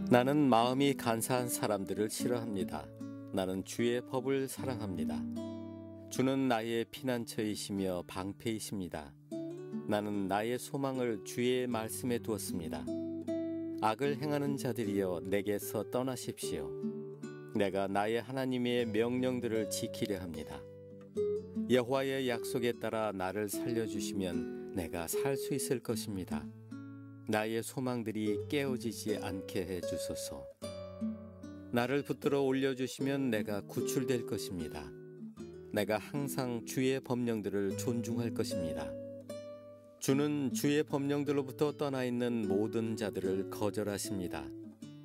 나는 마음이 간사한 사람들을 싫어합니다. 나는 주의 법을 사랑합니다. 주는 나의 피난처이시며 방패이십니다. 나는 나의 소망을 주의 말씀에 두었습니다. 악을 행하는 자들이여 내게서 떠나십시오. 내가 나의 하나님의 명령들을 지키려 합니다. 여호와의 약속에 따라 나를 살려주시면 내가 살 수 있을 것입니다. 나의 소망들이 깨어지지 않게 해주소서. 나를 붙들어 올려주시면 내가 구출될 것입니다. 내가 항상 주의 법령들을 존중할 것입니다. 주는 주의 법령들로부터 떠나 있는 모든 자들을 거절하십니다.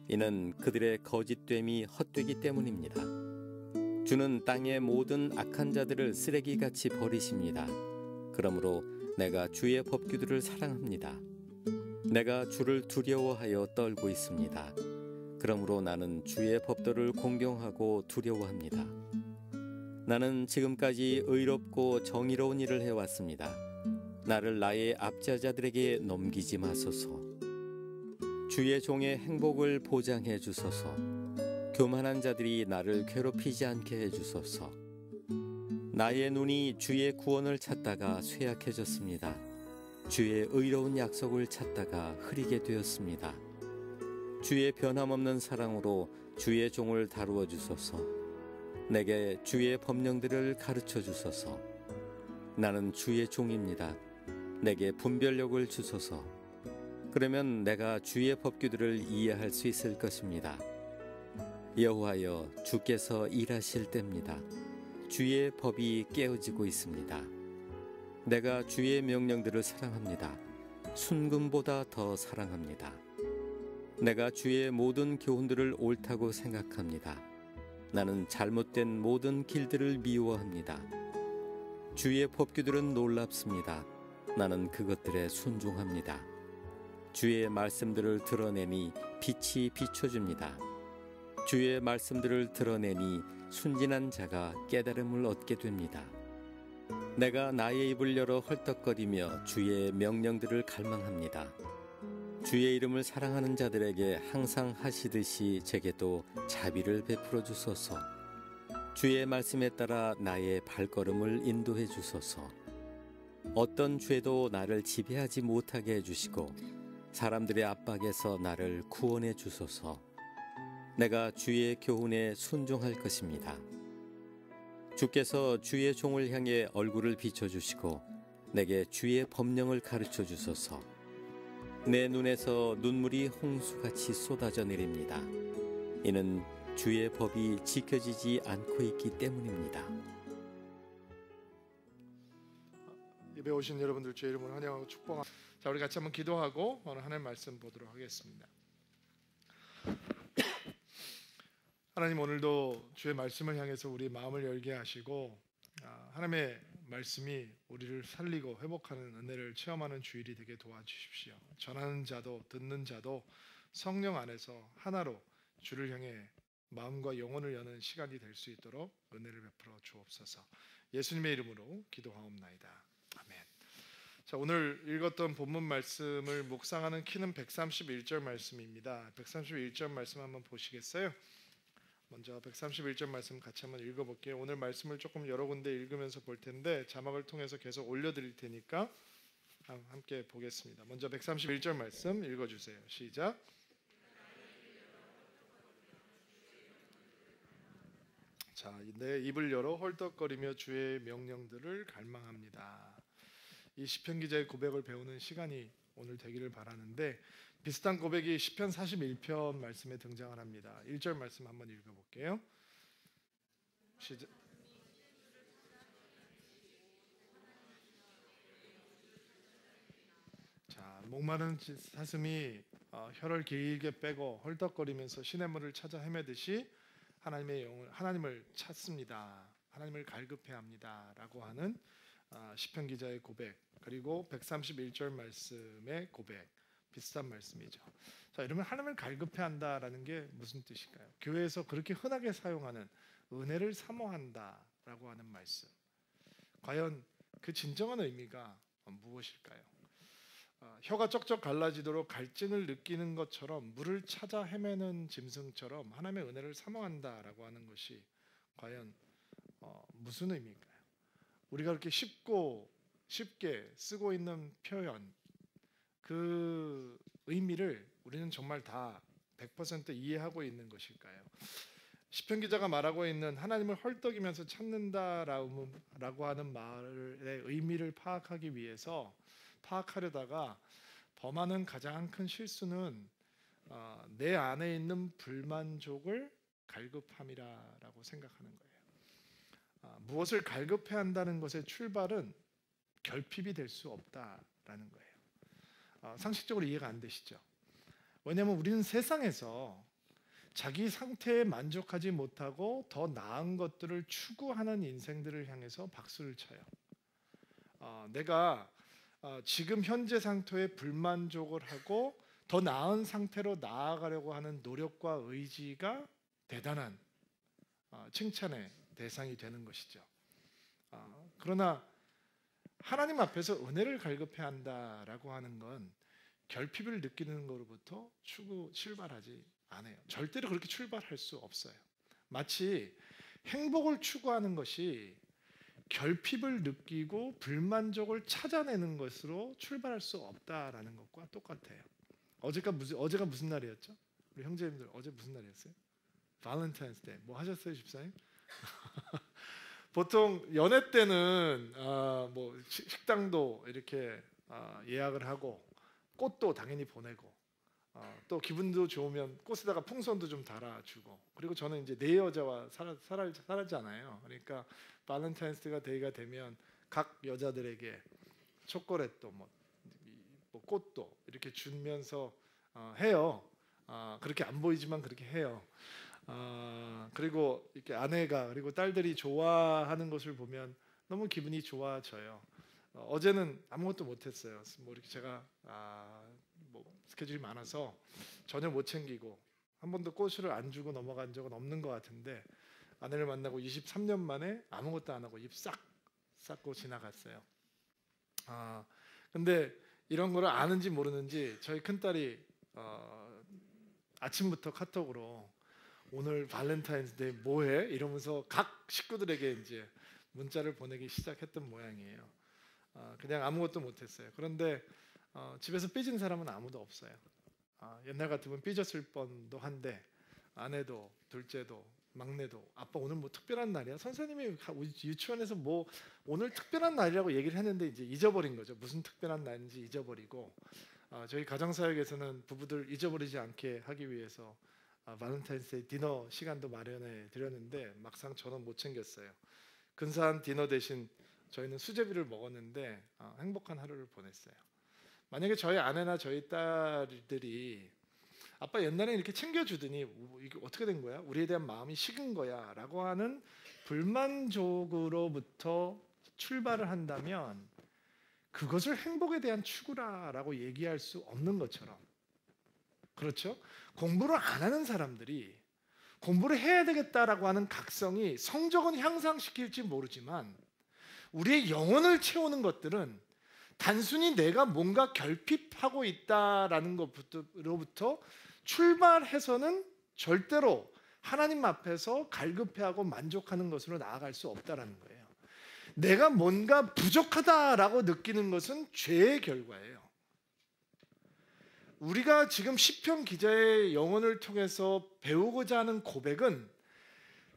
이는 그들의 거짓됨이 헛되기 때문입니다. 주는 땅의 모든 악한 자들을 쓰레기같이 버리십니다. 그러므로 내가 주의 법규들을 사랑합니다. 내가 주를 두려워하여 떨고 있습니다. 그러므로 나는 주의 법도를 공경하고 두려워합니다. 나는 지금까지 의롭고 정의로운 일을 해왔습니다. 나를 나의 압제자들에게 넘기지 마소서. 주의 종의 행복을 보장해 주소서. 교만한 자들이 나를 괴롭히지 않게 해주소서. 나의 눈이 주의 구원을 찾다가 쇠약해졌습니다. 주의 의로운 약속을 찾다가 흐리게 되었습니다. 주의 변함없는 사랑으로 주의 종을 다루어 주소서. 내게 주의 법령들을 가르쳐 주소서. 나는 주의 종입니다. 내게 분별력을 주소서. 그러면 내가 주의 법규들을 이해할 수 있을 것입니다. 여호와여, 주께서 일하실 때입니다. 주의 법이 깨어지고 있습니다. 내가 주의 명령들을 사랑합니다. 순금보다 더 사랑합니다. 내가 주의 모든 교훈들을 옳다고 생각합니다. 나는 잘못된 모든 길들을 미워합니다. 주의 법규들은 놀랍습니다. 나는 그것들에 순종합니다. 주의 말씀들을 드러내니 빛이 비춰줍니다. 주의 말씀들을 드러내니 순진한 자가 깨달음을 얻게 됩니다. 내가 나의 입을 열어 헐떡거리며 주의 명령들을 갈망합니다. 주의 이름을 사랑하는 자들에게 항상 하시듯이 제게도 자비를 베풀어 주소서. 주의 말씀에 따라 나의 발걸음을 인도해 주소서. 어떤 죄도 나를 지배하지 못하게 해주시고 사람들의 압박에서 나를 구원해 주소서. 내가 주의 교훈에 순종할 것입니다. 주께서 주의 종을 향해 얼굴을 비춰주시고 내게 주의 법령을 가르쳐 주소서. 내 눈에서 눈물이 홍수같이 쏟아져 내립니다. 이는 주의 법이 지켜지지 않고 있기 때문입니다. 예배 오신 여러분들 주의 이름으로 환영하고 축복합니다. 자, 우리 같이 한번 기도하고 오늘 하나님 말씀 보도록 하겠습니다. 하나님, 오늘도 주의 말씀을 향해서 우리 마음을 열게 하시고 하나님의 말씀이 우리를 살리고 회복하는 은혜를 체험하는 주일이 되게 도와주십시오. 전하는 자도 듣는 자도 성령 안에서 하나로 주를 향해 마음과 영혼을 여는 시간이 될 수 있도록 은혜를 베풀어 주옵소서. 예수님의 이름으로 기도하옵나이다. 아멘. 자, 오늘 읽었던 본문 말씀을 묵상하는 키는 131절 말씀입니다. 131절 말씀 한번 보시겠어요? 먼저 131절 말씀 같이 한번 읽어볼게요. 오늘 말씀을 조금 여러 군데 읽으면서 볼 텐데 자막을 통해서 계속 올려드릴 테니까 함께 보겠습니다. 먼저 131절 말씀 읽어주세요. 시작. 자, 내 입을 열어 헐떡거리며 주의 명령들을 갈망합니다. 이 시편 기자의 고백을 배우는 시간이 오늘 되기를 바라는데 비슷한 고백이 시편 41편 말씀에 등장을 합니다. 1절 말씀 한번 읽어볼게요. 시작. 자, 목마른 사슴이 혀를 길게 빼고 헐떡거리면서 시냇물을 찾아 헤매듯이 하나님을 찾습니다. 하나님을 갈급해합니다. 라고 하는 시편 기자의 고백, 그리고 131절 말씀의 고백, 비슷한 말씀이죠. 자, 여러분, 하나님을 갈급해한다라는 게 무슨 뜻일까요? 교회에서 그렇게 흔하게 사용하는 은혜를 사모한다라고 하는 말씀, 과연 그 진정한 의미가 무엇일까요? 혀가 쩍쩍 갈라지도록 갈증을 느끼는 것처럼 물을 찾아 헤매는 짐승처럼 하나님의 은혜를 사모한다라고 하는 것이 과연 무슨 의미일까요? 우리가 그렇게 쉽게 쓰고 있는 표현, 그 의미를 우리는 정말 다 100% 이해하고 있는 것일까요? 시편 기자가 말하고 있는 하나님을 헐떡이면서 찾는다라고 하는 말의 의미를 파악하려다가 범하는 가장 큰 실수는 내 안에 있는 불만족을 갈급함이라고 생각하는 거예요. 무엇을 갈급해야 한다는 것의 출발은 결핍이 될 수 없다라는 거예요. 상식적으로 이해가 안 되시죠? 왜냐하면 우리는 세상에서 자기 상태에 만족하지 못하고 더 나은 것들을 추구하는 인생들을 향해서 박수를 쳐요. 내가 지금 현재 상태에 불만족을 하고 더 나은 상태로 나아가려고 하는 노력과 의지가 대단한 칭찬의 대상이 되는 것이죠. 그러나 하나님 앞에서 은혜를 갈급해야 한다라고 하는 건 결핍을 느끼는 것으로부터 출발하지 않아요. 절대로 그렇게 출발할 수 없어요. 마치 행복을 추구하는 것이 결핍을 느끼고 불만족을 찾아내는 것으로 출발할 수 없다라는 것과 똑같아요. 어제가 무슨 날이었죠? 우리 형제님들 어제 무슨 날이었어요? 발렌타인스 데이. 뭐 하셨어요, 집사님? 보통 연애 때는 뭐 식당도 이렇게 예약을 하고 꽃도 당연히 보내고 또 기분도 좋으면 꽃에다가 풍선도 좀 달아주고, 그리고 저는 이제 내 여자와 살았잖아요. 그러니까 발렌타인스가 데이가 되면 각 여자들에게 초콜릿도 뭐 꽃도 이렇게 주면서 해요. 그렇게 안 보이지만 그렇게 해요. 그리고 이렇게 아내가 그리고 딸들이 좋아하는 것을 보면 너무 기분이 좋아져요. 어제는 아무것도 못했어요. 뭐 이렇게 제가 뭐 스케줄이 많아서 전혀 못 챙기고 한 번도 꽃을 안 주고 넘어간 적은 없는 것 같은데, 아내를 만나고 23년 만에 아무것도 안 하고 입 싹 싹고 지나갔어요. 근데 이런 거를 아는지 모르는지 저희 큰딸이 아침부터 카톡으로 오늘 발렌타인스데이 뭐해? 이러면서 각 식구들에게 이제 문자를 보내기 시작했던 모양이에요. 그냥 아무것도 못했어요. 그런데 집에서 삐진 사람은 아무도 없어요. 옛날 같으면 삐졌을 뻔도 한데 아내도 둘째도 막내도 아빠 오늘 뭐 특별한 날이야? 선생님이 유치원에서 뭐 오늘 특별한 날이라고 얘기를 했는데 이제 잊어버린 거죠. 무슨 특별한 날인지 잊어버리고, 저희 가정사역에서는 부부들 잊어버리지 않게 하기 위해서 발렌타인스데이 디너 시간도 마련해 드렸는데 막상 저는 못 챙겼어요. 근사한 디너 대신 저희는 수제비를 먹었는데 행복한 하루를 보냈어요. 만약에 저희 아내나 저희 딸들이 아빠 옛날에 이렇게 챙겨주더니 이게 어떻게 된 거야? 우리에 대한 마음이 식은 거야 라고 하는 불만족으로부터 출발을 한다면 그것을 행복에 대한 추구라라고 얘기할 수 없는 것처럼, 그렇죠? 공부를 안 하는 사람들이 공부를 해야 되겠다라고 하는 각성이 성적은 향상시킬지 모르지만 우리의 영혼을 채우는 것들은 단순히 내가 뭔가 결핍하고 있다라는 것으로부터 출발해서는 절대로 하나님 앞에서 갈급해하고 만족하는 것으로 나아갈 수 없다라는 거예요. 내가 뭔가 부족하다라고 느끼는 것은 죄의 결과예요. 우리가 지금 시편 기자의 영혼을 통해서 배우고자 하는 고백은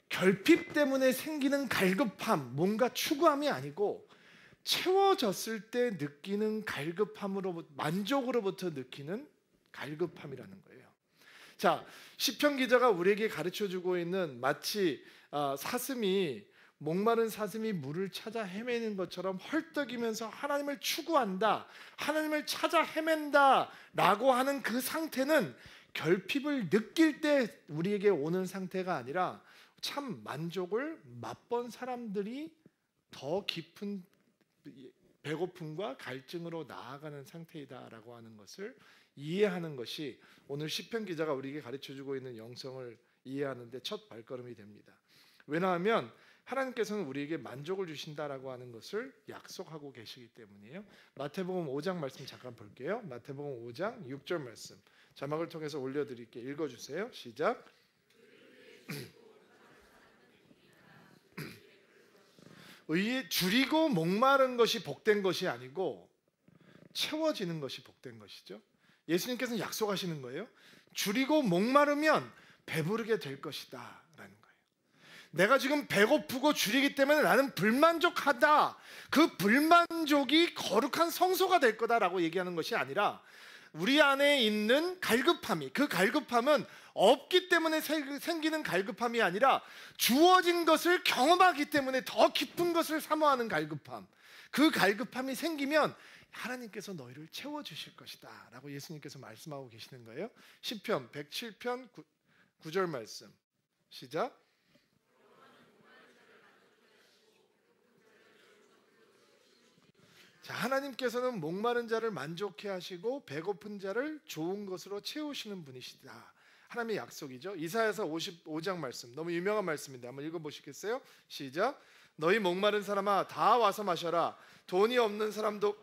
결핍 때문에 생기는 갈급함, 뭔가 추구함이 아니고 채워졌을 때 느끼는 갈급함으로부터, 만족으로부터 느끼는 갈급함이라는 거예요. 자, 시편 기자가 우리에게 가르쳐주고 있는 마치 목마른 사슴이 물을 찾아 헤매는 것처럼 헐떡이면서 하나님을 추구한다, 하나님을 찾아 헤맨다 라고 하는 그 상태는 결핍을 느낄 때 우리에게 오는 상태가 아니라 참 만족을 맛본 사람들이 더 깊은 배고픔과 갈증으로 나아가는 상태이다라고 하는 것을 이해하는 것이 오늘 시편 기자가 우리에게 가르쳐주고 있는 영성을 이해하는 데 첫 발걸음이 됩니다. 왜냐하면 하나님께서는 우리에게 만족을 주신다라고 하는 것을 약속하고 계시기 때문이에요. 마태복음 5장 말씀 잠깐 볼게요. 마태복음 5장 6절 말씀 자막을 통해서 올려드릴게요. 읽어주세요. 시작. 의에 줄이고 목마른 것이 복된 것이 아니고 채워지는 것이 복된 것이죠. 예수님께서는 약속하시는 거예요. 줄이고 목마르면 배부르게 될 것이다 라는 거예요. 내가 지금 배고프고 줄이기 때문에 나는 불만족하다, 그 불만족이 거룩한 성소가 될 거다라고 얘기하는 것이 아니라 우리 안에 있는 갈급함이, 그 갈급함은 없기 때문에 생기는 갈급함이 아니라 주어진 것을 경험하기 때문에 더 깊은 것을 사모하는 갈급함, 그 갈급함이 생기면 하나님께서 너희를 채워주실 것이다 라고 예수님께서 말씀하고 계시는 거예요. 시편 107편 9절 말씀 시작. 자, 하나님께서는 목마른 자를 만족해 하시고 배고픈 자를 좋은 것으로 채우시는 분이시다. 하나님의 약속이죠. 이사야서 55장 말씀, 너무 유명한 말씀인데 한번 읽어보시겠어요? 시작. 너희 목마른 사람아 다 와서 마셔라. 돈이 없는 사람도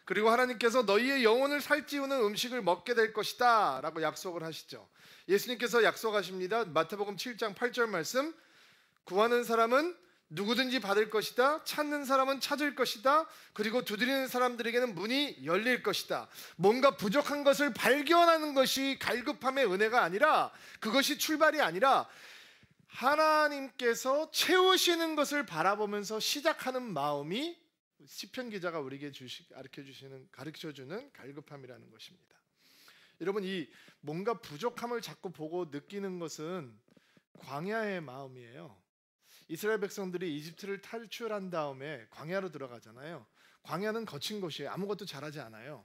그리고 하나님께서 너희의 영혼을 살찌우는 음식을 먹게 될 것이다 라고 약속을 하시죠. 예수님께서 약속하십니다. 마태복음 7장 8절 말씀, 구하는 사람은 누구든지 받을 것이다. 찾는 사람은 찾을 것이다. 그리고 두드리는 사람들에게는 문이 열릴 것이다. 뭔가 부족한 것을 발견하는 것이 갈급함의 은혜가 아니라, 그것이 출발이 아니라 하나님께서 채우시는 것을 바라보면서 시작하는 마음이 시편 기자가 우리에게 가르쳐주는 갈급함이라는 것입니다. 여러분, 이 뭔가 부족함을 자꾸 보고 느끼는 것은 광야의 마음이에요. 이스라엘 백성들이 이집트를 탈출한 다음에 광야로 들어가잖아요. 광야는 거친 곳이에요. 아무것도 잘하지 않아요.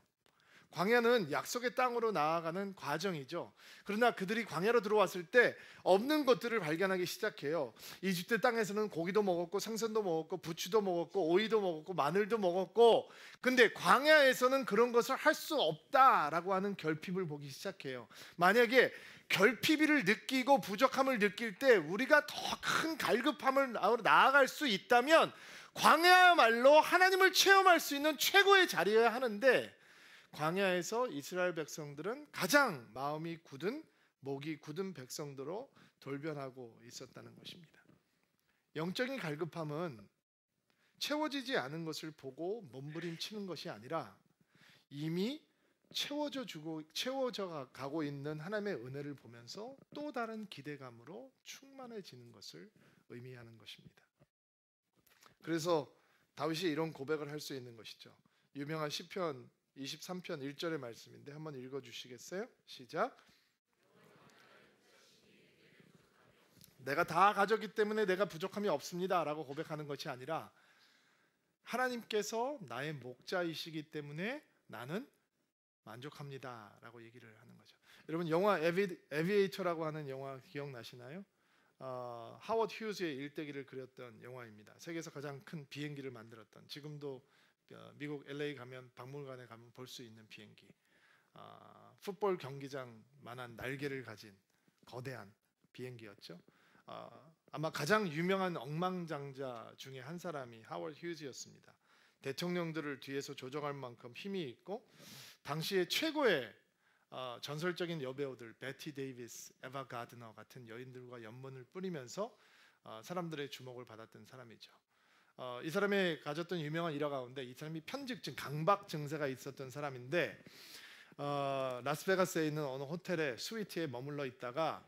광야는 약속의 땅으로 나아가는 과정이죠. 그러나 그들이 광야로 들어왔을 때 없는 것들을 발견하기 시작해요. 이집트 땅에서는 고기도 먹었고 생선도 먹었고 부추도 먹었고 오이도 먹었고 마늘도 먹었고, 근데 광야에서는 그런 것을 할 수 없다라고 하는 결핍을 보기 시작해요. 만약에 결핍을 느끼고 부족함을 느낄 때 우리가 더 큰 갈급함을 나아갈 수 있다면 광야야말로 하나님을 체험할 수 있는 최고의 자리여야 하는데, 광야에서 이스라엘 백성들은 가장 마음이 굳은, 목이 굳은 백성들로 돌변하고 있었다는 것입니다. 영적인 갈급함은 채워지지 않은 것을 보고 몸부림치는 것이 아니라 이미 채워져 가고 있는 하나님의 은혜를 보면서 또 다른 기대감으로 충만해지는 것을 의미하는 것입니다. 그래서 다윗이 이런 고백을 할 수 있는 것이죠. 유명한 시편 23편 1절의 말씀인데 한번 읽어주시겠어요? 시작. 내가 다 가졌기 때문에 내가 부족함이 없습니다 라고 고백하는 것이 아니라 하나님께서 나의 목자이시기 때문에 나는 만족합니다 라고 얘기를 하는 거죠. 여러분, 영화 에비에이터라고 하는 영화 기억나시나요? 하워드 휴즈의 일대기를 그렸던 영화입니다. 세계에서 가장 큰 비행기를 만들었던, 지금도 미국 LA 가면 박물관에 가면 볼 수 있는 비행기, 풋볼 경기장만한 날개를 가진 거대한 비행기였죠. 아마 가장 유명한 억망장자 중에 한 사람이 하워드 휴즈였습니다. 대통령들을 뒤에서 조종할 만큼 힘이 있고 당시에 최고의 전설적인 여배우들 베티 데이비스, 에바 가드너 같은 여인들과 연문을 뿌리면서 사람들의 주목을 받았던 사람이죠. 이 사람이 가졌던 유명한 일화 가운데 이 사람이 편직증, 강박 증세가 있었던 사람인데 라스베가스에 있는 어느 호텔의 스위트에 머물러 있다가,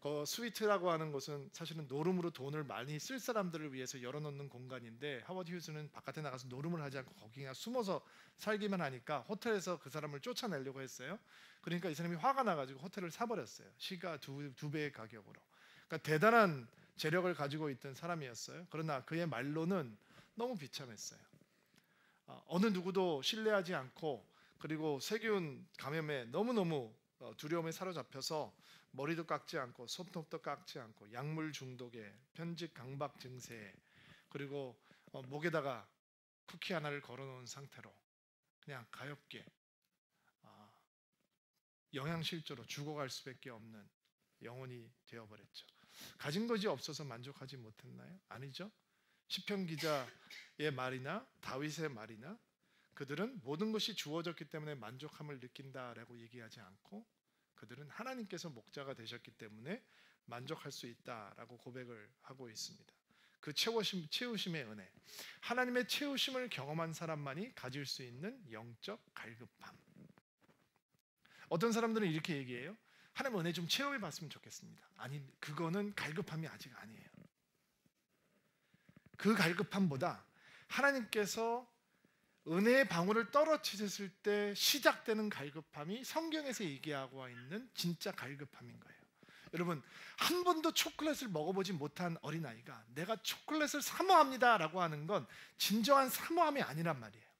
그 스위트라고 하는 곳은 사실은 노름으로 돈을 많이 쓸 사람들을 위해서 열어놓는 공간인데, 하워드 휴즈는 바깥에 나가서 노름을 하지 않고 거기 그냥 숨어서 살기만 하니까 호텔에서 그 사람을 쫓아내려고 했어요. 그러니까 이 사람이 화가 나가지고 호텔을 사버렸어요. 시가 두 배의 가격으로. 그러니까 대단한 재력을 가지고 있던 사람이었어요. 그러나 그의 말로는 너무 비참했어요. 어느 누구도 신뢰하지 않고, 그리고 세균 감염에 너무너무 두려움에 사로잡혀서 머리도 깎지 않고 손톱도 깎지 않고 약물 중독에 편직 강박 증세에, 그리고 목에다가 쿠키 하나를 걸어놓은 상태로 그냥 가엾게 영양실조로 죽어갈 수밖에 없는 영혼이 되어버렸죠. 가진 것이 없어서 만족하지 못했나요? 아니죠. 시편 기자의 말이나 다윗의 말이나 그들은 모든 것이 주어졌기 때문에 만족함을 느낀다라고 얘기하지 않고 그들은 하나님께서 목자가 되셨기 때문에 만족할 수 있다라고 고백을 하고 있습니다. 그 채우심의 은혜, 하나님의 채우심을 경험한 사람만이 가질 수 있는 영적 갈급함. 어떤 사람들은 이렇게 얘기해요. 하나님 은혜 좀 체험해 봤으면 좋겠습니다. 아니, 그거는 갈급함이 아직 아니에요. 그 갈급함보다 하나님께서 은혜의 방울을 떨어뜨렸을 때 시작되는 갈급함이 성경에서 얘기하고 있는 진짜 갈급함인 거예요. 여러분, 한 번도 초콜릿을 먹어보지 못한 어린아이가 내가 초콜릿을 사모합니다 라고 하는 건 진정한 사모함이 아니란 말이에요.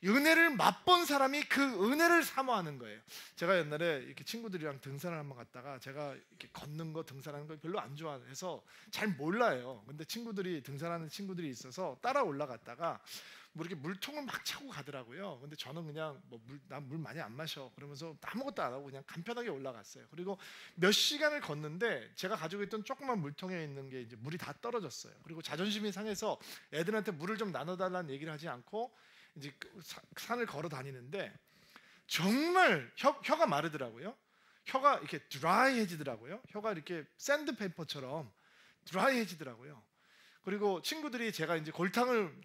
은혜를 맛본 사람이 그 은혜를 사모하는 거예요. 제가 옛날에 이렇게 친구들이랑 등산을 한번 갔다가 제가 이렇게 걷는 거, 등산하는 거 별로 안 좋아해서 잘 몰라요. 근데 등산하는 친구들이 있어서 따라 올라갔다가 뭐 이렇게 물통을 막 차고 가더라고요. 근데 저는 그냥 난 물 많이 안 마셔 그러면서 아무것도 안 하고 그냥 간편하게 올라갔어요. 그리고 몇 시간을 걷는데 제가 가지고 있던 조그만 물통에 있는 게 이제 물이 다 떨어졌어요. 그리고 자존심이 상해서 애들한테 물을 좀 나눠달라는 얘기를 하지 않고 이제 산을 걸어 다니는데 정말 혀가 마르더라고요. 혀가 이렇게 드라이해지더라고요. 혀가 이렇게 샌드페이퍼처럼 드라이해지더라고요. 그리고 친구들이 제가 이제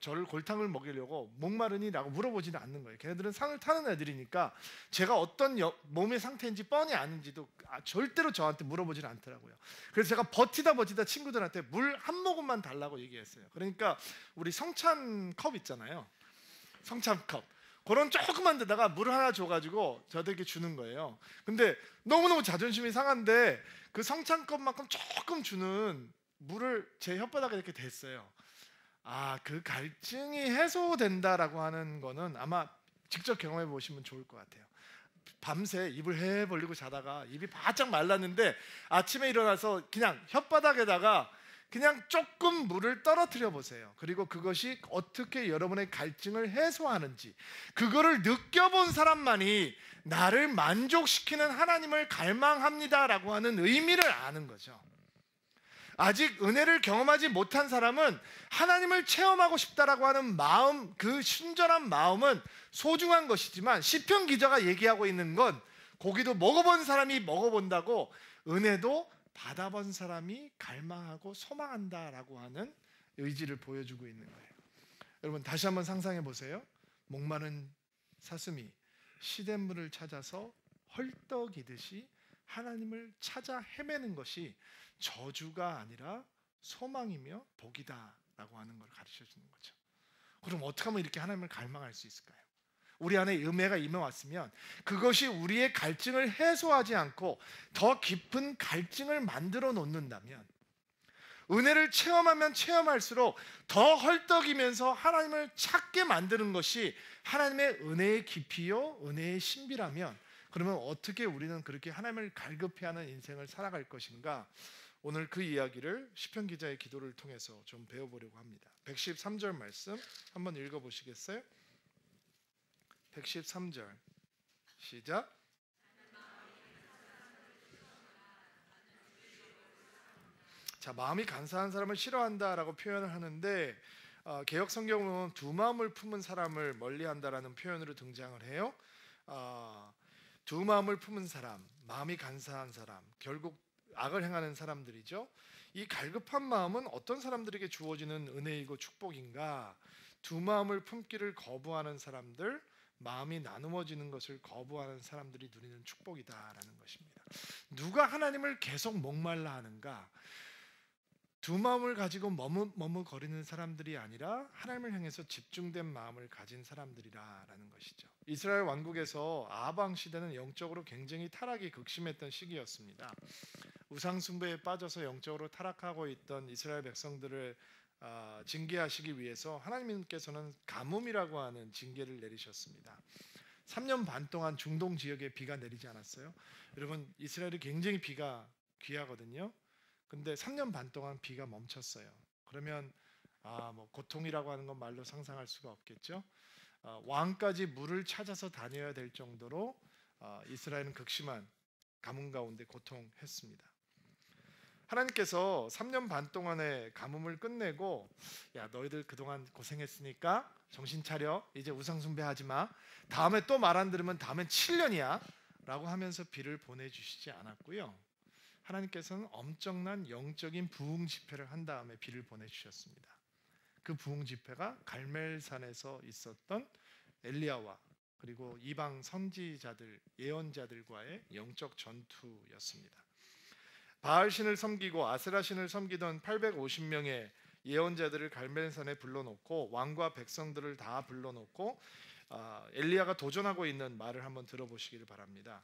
저를 골탕을 먹이려고 목마르니라고 물어보지는 않는 거예요. 걔네들은 산을 타는 애들이니까 제가 어떤 몸의 상태인지 뻔히 아는지도 절대로 저한테 물어보지는 않더라고요. 그래서 제가 버티다 친구들한테 물 한 모금만 달라고 얘기했어요. 그러니까 우리 성찬 컵 있잖아요. 성찬컵 그런 조그만 데다가 물 하나 줘가지고 저들에게 주는 거예요. 근데 너무너무 자존심이 상한데 그 성찬컵만큼 조금 주는 물을 제 혓바닥에 이렇게 댔어요. 그 갈증이 해소된다라고 하는 거는 아마 직접 경험해 보시면 좋을 것 같아요. 밤새 입을 해 벌리고 자다가 입이 바짝 말랐는데 아침에 일어나서 그냥 혓바닥에다가 그냥 조금 물을 떨어뜨려 보세요. 그리고 그것이 어떻게 여러분의 갈증을 해소하는지 그거를 느껴본 사람만이 나를 만족시키는 하나님을 갈망합니다라고 하는 의미를 아는 거죠. 아직 은혜를 경험하지 못한 사람은 하나님을 체험하고 싶다라고 하는 마음, 그 순전한 마음은 소중한 것이지만 시편 기자가 얘기하고 있는 건 고기도 먹어본 사람이 먹어본다고 은혜도 받아본 사람이 갈망하고 소망한다라고 하는 의지를 보여주고 있는 거예요. 여러분 다시 한번 상상해 보세요. 목마른 사슴이 시냇물을 찾아서 헐떡이듯이 하나님을 찾아 헤매는 것이 저주가 아니라 소망이며 복이다라고 하는 걸 가르쳐 주는 거죠. 그럼 어떻게 하면 이렇게 하나님을 갈망할 수 있을까요? 우리 안에 은혜가 임해왔으면 그것이 우리의 갈증을 해소하지 않고 더 깊은 갈증을 만들어 놓는다면 은혜를 체험하면 체험할수록 더 헐떡이면서 하나님을 찾게 만드는 것이 하나님의 은혜의 깊이요 은혜의 신비라면 그러면 어떻게 우리는 그렇게 하나님을 갈급해하는 인생을 살아갈 것인가? 오늘 그 이야기를 시편 기자의 기도를 통해서 좀 배워보려고 합니다. 113절 말씀 한번 읽어보시겠어요? 113절 시작. 자, 마음이 간사한 사람을 싫어한다라고 표현을 하는데 개역 성경은 두 마음을 품은 사람을 멀리한다라는 표현으로 등장을 해요. 두 마음을 품은 사람, 마음이 간사한 사람, 결국 악을 행하는 사람들이죠. 이 갈급한 마음은 어떤 사람들에게 주어지는 은혜이고 축복인가? 두 마음을 품기를 거부하는 사람들, 마음이 나누어지는 것을 거부하는 사람들이 누리는 축복이다라는 것입니다. 누가 하나님을 계속 목말라 하는가? 두 마음을 가지고 머뭇거리는 사람들이 아니라 하나님을 향해서 집중된 마음을 가진 사람들이라는 것이죠. 이스라엘 왕국에서 아방 시대는 영적으로 굉장히 타락이 극심했던 시기였습니다. 우상 숭배에 빠져서 영적으로 타락하고 있던 이스라엘 백성들을 징계하시기 위해서 하나님께서는 가뭄이라고 하는 징계를 내리셨습니다. 3년 반 동안 중동 지역에 비가 내리지 않았어요? 여러분 이스라엘이 굉장히 비가 귀하거든요. 근데 3년 반 동안 비가 멈췄어요. 그러면 뭐 고통이라고 하는 건 말로 상상할 수가 없겠죠. 왕까지 물을 찾아서 다녀야 될 정도로 이스라엘은 극심한 가뭄 가운데 고통했습니다. 하나님께서 3년 반 동안의 가뭄을 끝내고, 야 너희들 그동안 고생했으니까 정신 차려, 이제 우상 숭배하지 마, 다음에 또 말 안 들으면 다음엔 7년이야 라고 하면서 비를 보내주시지 않았고요, 하나님께서는 엄청난 영적인 부흥 집회를 한 다음에 비를 보내주셨습니다. 그 부흥 집회가 갈멜산에서 있었던 엘리야와 그리고 이방 선지자들, 예언자들과의 영적 전투였습니다. 바알 신을 섬기고 아세라 신을 섬기던 850명의 예언자들을 갈멜산에 불러놓고 왕과 백성들을 다 불러놓고 엘리야가 도전하고 있는 말을 한번 들어보시기를 바랍니다.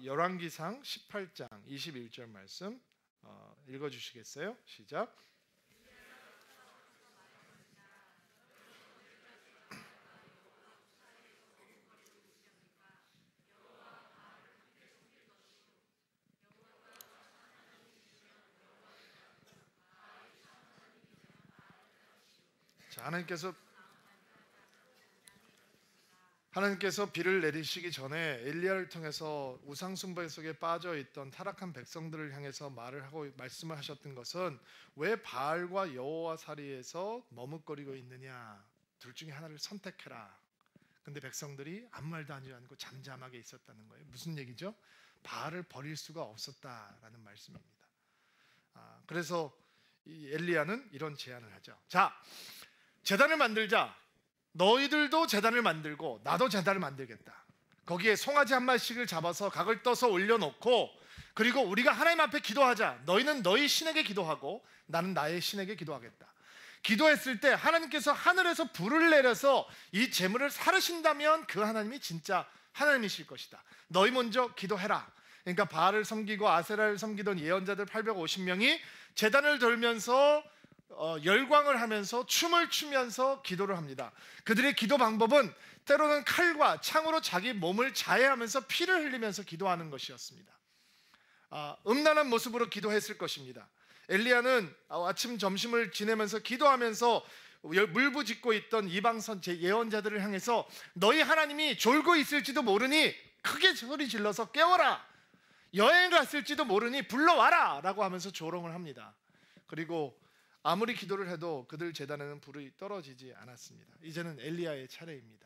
열왕기상 18장 21절 말씀 읽어주시겠어요? 시작. 자, 하나님께서 비를 내리시기 전에 엘리야를 통해서 우상 숭배 속에 빠져 있던 타락한 백성들을 향해서 말씀을 하셨던 것은, 왜 바알과 여호와 사이에서 머뭇거리고 있느냐, 둘 중에 하나를 선택해라. 근데 백성들이 아무 말도 하지 않고 잠잠하게 있었다는 거예요. 무슨 얘기죠? 바알을 버릴 수가 없었다라는 말씀입니다. 그래서 이 엘리야는 이런 제안을 하죠. 자, 제단을 만들자. 너희들도 제단을 만들고 나도 제단을 만들겠다. 거기에 송아지 한 마리씩을 잡아서 각을 떠서 올려놓고, 그리고 우리가 하나님 앞에 기도하자. 너희는 너희 신에게 기도하고 나는 나의 신에게 기도하겠다. 기도했을 때 하나님께서 하늘에서 불을 내려서 이 재물을 사르신다면 그 하나님이 진짜 하나님이실 것이다. 너희 먼저 기도해라. 그러니까 바알을 섬기고 아세라를 섬기던 예언자들 850명이 제단을 돌면서 열광을 하면서 춤을 추면서 기도를 합니다. 그들의 기도 방법은 때로는 칼과 창으로 자기 몸을 자해하면서 피를 흘리면서 기도하는 것이었습니다. 음란한 모습으로 기도했을 것입니다. 엘리야는 아침 점심을 지내면서 기도하면서 물부짓고 있던 이방 예언자들을 향해서 너희 하나님이 졸고 있을지도 모르니 크게 소리 질러서 깨워라, 여행 갔을지도 모르니 불러와라 라고 하면서 조롱을 합니다. 그리고 아무리 기도를 해도 그들 제단에는 불이 떨어지지 않았습니다. 이제는 엘리야의 차례입니다.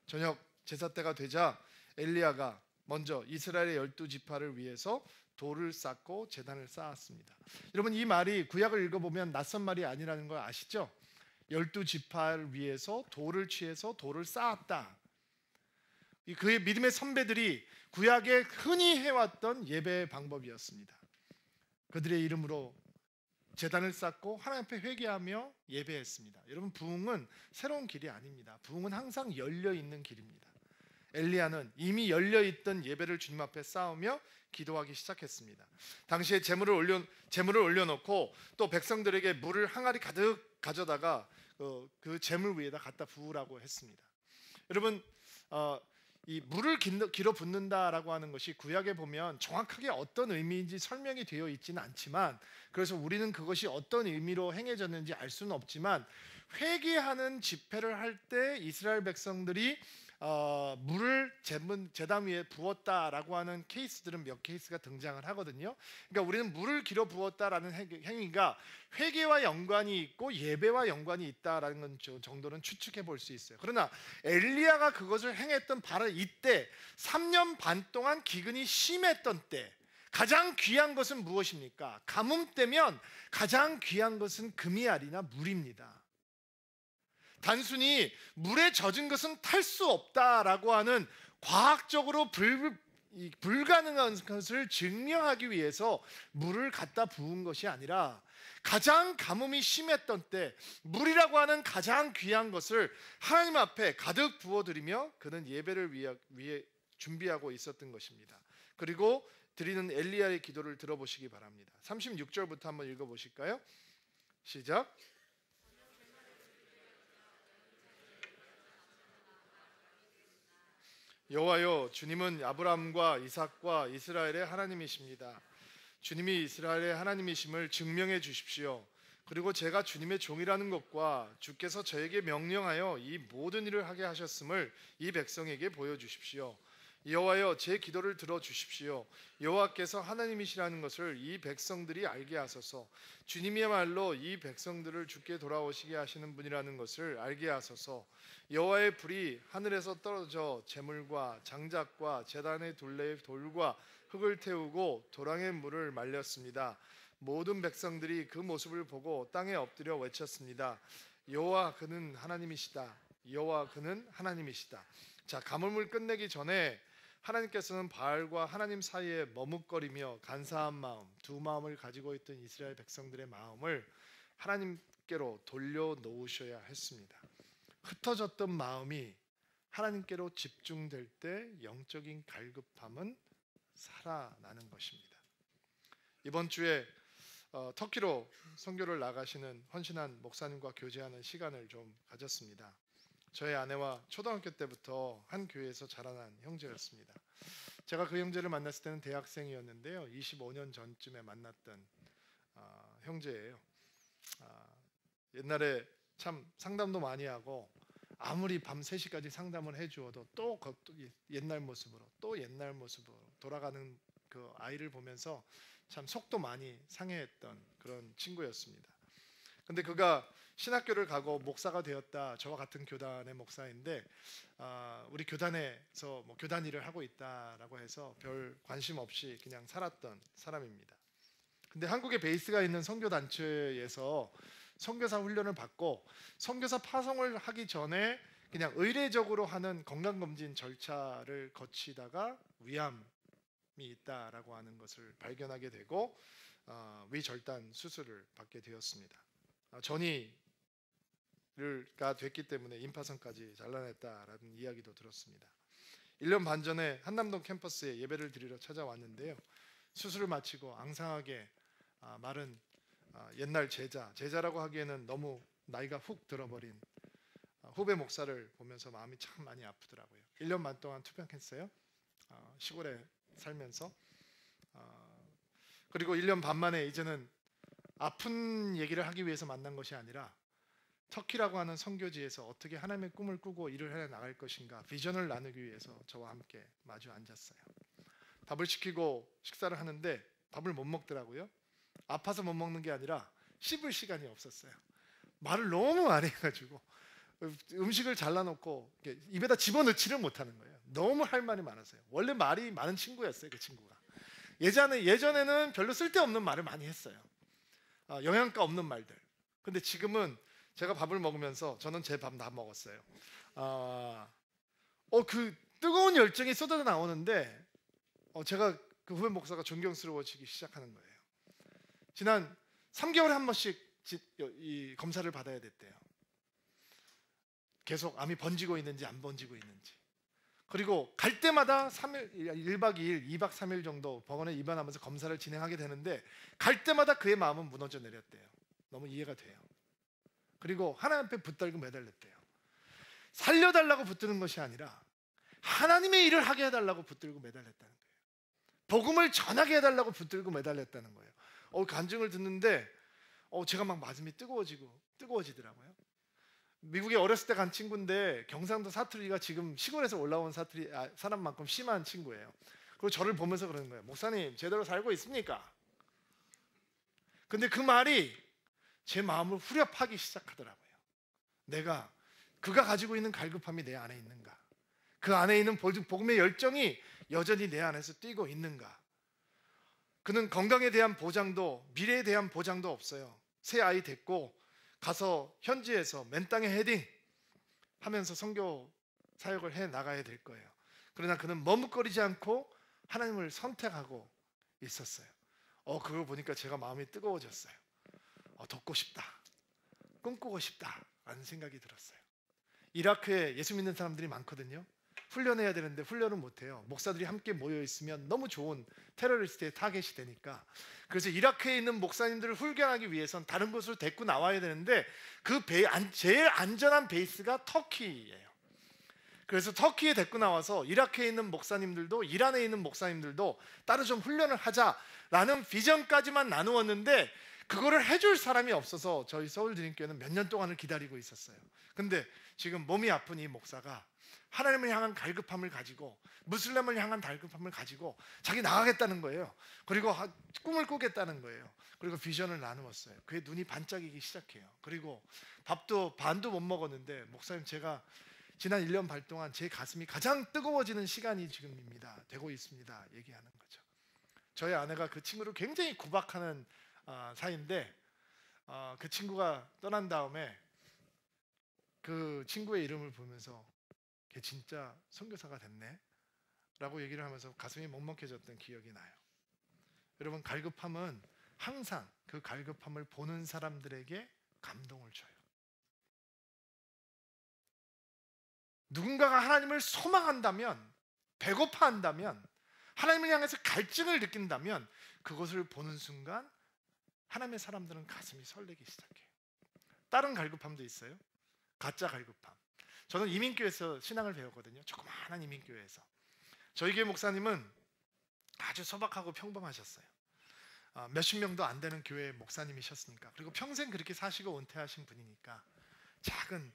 저녁 제사 때가 되자 엘리야가 먼저 이스라엘의 12지파를 위해서 돌을 쌓고 제단을 쌓았습니다. 여러분, 이 말이 구약을 읽어보면 낯선 말이 아니라는 걸 아시죠? 12지파를 위해서 돌을 취해서 돌을 쌓았다. 그의 믿음의 선배들이 구약에 흔히 해왔던 예배 방법이었습니다. 그들의 이름으로 제단을 쌓고 하나님 앞에 회개하며 예배했습니다. 여러분, 부흥은 새로운 길이 아닙니다. 부흥은 항상 열려있는 길입니다. 엘리야는 이미 열려있던 예배를 주님 앞에 쌓으며 기도하기 시작했습니다. 당시에 제물을 올려놓고 또 백성들에게 물을 항아리 가득 가져다가 그 제물 위에다 갖다 부으라고 했습니다. 여러분, 이 물을 길어 붓는다라고 하는 것이 구약에 보면 정확하게 어떤 의미인지 설명이 되어 있지는 않지만, 그래서 우리는 그것이 어떤 의미로 행해졌는지 알 수는 없지만, 회개하는 집회를 할 때 이스라엘 백성들이 물을 제단 위에 부었다라고 하는 케이스들은 몇 케이스가 등장을 하거든요. 그러니까 우리는 물을 길어 부었다라는 행위가 회개와 연관이 있고 예배와 연관이 있다라는 정도는 추측해 볼 수 있어요. 그러나 엘리야가 그것을 행했던 바로 이때 3년 반 동안 기근이 심했던 때 가장 귀한 것은 무엇입니까? 가뭄 때면 가장 귀한 것은 금이알이나 물입니다. 단순히 물에 젖은 것은 탈 수 없다라고 하는 과학적으로 불가능한 것을 증명하기 위해서 물을 갖다 부은 것이 아니라, 가장 가뭄이 심했던 때 물이라고 하는 가장 귀한 것을 하나님 앞에 가득 부어드리며 그는 예배를 위해 준비하고 있었던 것입니다. 그리고 드리는 엘리야의 기도를 들어보시기 바랍니다. 36절부터 한번 읽어보실까요? 시작. 여호와여, 주님은 아브라함과 이삭과 이스라엘의 하나님이십니다. 주님이 이스라엘의 하나님이심을 증명해 주십시오. 그리고 제가 주님의 종이라는 것과 주께서 저에게 명령하여 이 모든 일을 하게 하셨음을 이 백성에게 보여주십시오. 여호와여 제 기도를 들어주십시오. 여호와께서 하나님이시라는 것을 이 백성들이 알게 하소서. 주님이야말로 이 백성들을 주께 돌아오시게 하시는 분이라는 것을 알게 하소서. 여호와의 불이 하늘에서 떨어져 재물과 장작과 제단의 둘레의 돌과 흙을 태우고 도랑의 물을 말렸습니다. 모든 백성들이 그 모습을 보고 땅에 엎드려 외쳤습니다. 여호와 그는 하나님이시다. 여호와 그는 하나님이시다. 자, 가뭄을 끝내기 전에 하나님께서는 바알과 하나님 사이에 머뭇거리며 간사한 마음, 두 마음을 가지고 있던 이스라엘 백성들의 마음을 하나님께로 돌려놓으셔야 했습니다. 흩어졌던 마음이 하나님께로 집중될 때 영적인 갈급함은 살아나는 것입니다. 이번 주에 터키로 선교를 나가시는 헌신한 목사님과 교제하는 시간을 좀 가졌습니다. 저의 아내와 초등학교 때부터 한 교회에서 자라난 형제였습니다. 제가 그 형제를 만났을 때는 대학생이었는데요. 25년 전쯤에 만났던 형제예요. 옛날에 참 상담도 많이 하고 아무리 밤 3시까지 상담을 해주어도 또 옛날 모습으로 돌아가는 그 아이를 보면서 참 속도 많이 상해했던 그런 친구였습니다. 근데 그가 신학교를 가고 목사가 되었다. 저와 같은 교단의 목사인데 우리 교단에서 뭐 교단 일을 하고 있다라고 해서 별 관심 없이 그냥 살았던 사람입니다. 근데 한국에 베이스가 있는 선교 단체에서 선교사 훈련을 받고 선교사 파송을 하기 전에 그냥 의례적으로 하는 건강검진 절차를 거치다가 위암이 있다라고 하는 것을 발견하게 되고 위절단 수술을 받게 되었습니다. 전이가 됐기 때문에 임파선까지 잘라냈다라는 이야기도 들었습니다. 1년 반 전에 한남동 캠퍼스에 예배를 드리러 찾아왔는데요. 수술을 마치고 앙상하게 마른 옛날 제자라고 하기에는 너무 나이가 훅 들어버린 후배 목사를 보면서 마음이 참 많이 아프더라고요. 1년 반 동안 투병했어요. 시골에 살면서 그리고 1년 반 만에 이제는 아픈 얘기를 하기 위해서 만난 것이 아니라 터키라고 하는 선교지에서 어떻게 하나님의 꿈을 꾸고 일을 해 나갈 것인가 비전을 나누기 위해서 저와 함께 마주 앉았어요. 밥을 시키고 식사를 하는데 밥을 못 먹더라고요. 아파서 못 먹는 게 아니라 씹을 시간이 없었어요. 말을 너무 많이 해가지고 음식을 잘라놓고 입에다 집어넣지를 못하는 거예요. 너무 할 말이 많아서요. 원래 말이 많은 친구였어요. 그 친구가 예전에는 별로 쓸데없는 말을 많이 했어요. 영양가 없는 말들. 근데 지금은 제가 밥을 먹으면서 저는 제 밥 다 먹었어요. 그 뜨거운 열정이 쏟아져 나오는데 제가 그 후배 목사가 존경스러워지기 시작하는 거예요. 지난 3개월에 한 번씩 이 검사를 받아야 됐대요. 계속 암이 번지고 있는지 안 번지고 있는지. 그리고 갈 때마다 1박 2일, 2박 3일 정도 병원에 입원하면서 검사를 진행하게 되는데 갈 때마다 그의 마음은 무너져 내렸대요. 너무 이해가 돼요. 그리고 하나님 앞에 붙들고 매달렸대요. 살려달라고 붙드는 것이 아니라 하나님의 일을 하게 해달라고 붙들고 매달렸다는 거예요. 복음을 전하게 해달라고 붙들고 매달렸다는 거예요. 간증을 듣는데 제가 막 마음이 뜨거워지더라고요. 미국에 어렸을 때 간 친구인데 경상도 사투리가 지금 시골에서 올라온 사람만큼 심한 친구예요. 그리고 저를 보면서 그러는 거예요. 목사님 제대로 살고 있습니까? 근데 그 말이 제 마음을 후렵하기 시작하더라고요. 그가 가지고 있는 갈급함이 내 안에 있는가? 그 안에 있는 복음의 열정이 여전히 내 안에서 뛰고 있는가? 그는 건강에 대한 보장도 미래에 대한 보장도 없어요. 새 아이 됐고 가서 현지에서 맨 땅에 헤딩 하면서 선교 사역을 해 나가야 될 거예요. 그러나 그는 머뭇거리지 않고 하나님을 선택하고 있었어요. 그걸 보니까 제가 마음이 뜨거워졌어요. 돕고 싶다, 꿈꾸고 싶다라는 생각이 들었어요. 이라크에 예수 믿는 사람들이 많거든요. 훈련해야 되는데 훈련을 못해요. 목사들이 함께 모여있으면 너무 좋은 테러리스트의 타겟이 되니까. 그래서 이라크에 있는 목사님들을 훈련하기 위해선 다른 곳으로 데리고 나와야 되는데 제일 안전한 베이스가 터키예요. 그래서 터키에 데리고 나와서 이라크에 있는 목사님들도 이란에 있는 목사님들도 따로 좀 훈련을 하자라는 비전까지만 나누었는데 그거를 해줄 사람이 없어서 저희 서울드림교회는 몇 년 동안을 기다리고 있었어요. 근데 지금 몸이 아픈 이 목사가 하나님을 향한 갈급함을 가지고, 무슬림을 향한 갈급함을 가지고 자기 나가겠다는 거예요. 그리고 꿈을 꾸겠다는 거예요. 그리고 비전을 나누었어요. 그의 눈이 반짝이기 시작해요. 그리고 밥도 반도 못 먹었는데, 목사님, 제가 지난 1년 반 동안 제 가슴이 가장 뜨거워지는 시간이 지금입니다, 되고 있습니다, 얘기하는 거죠. 저희 아내가 그 친구를 굉장히 구박하는 사이인데, 그 친구가 떠난 다음에 그 친구의 이름을 보면서 걔 진짜 선교사가 됐네 라고 얘기를 하면서 가슴이 먹먹해졌던 기억이 나요. 여러분, 갈급함은 항상 그 갈급함을 보는 사람들에게 감동을 줘요. 누군가가 하나님을 소망한다면, 배고파한다면, 하나님을 향해서 갈증을 느낀다면, 그것을 보는 순간 하나님의 사람들은 가슴이 설레기 시작해요. 다른 갈급함도 있어요. 가짜 갈급함. 저는 이민교회에서 신앙을 배웠거든요. 조그마한 이민교회에서. 저희 교회 목사님은 아주 소박하고 평범하셨어요. 몇십 명도 안 되는 교회 목사님이셨으니까, 그리고 평생 그렇게 사시고 은퇴하신 분이니까, 작은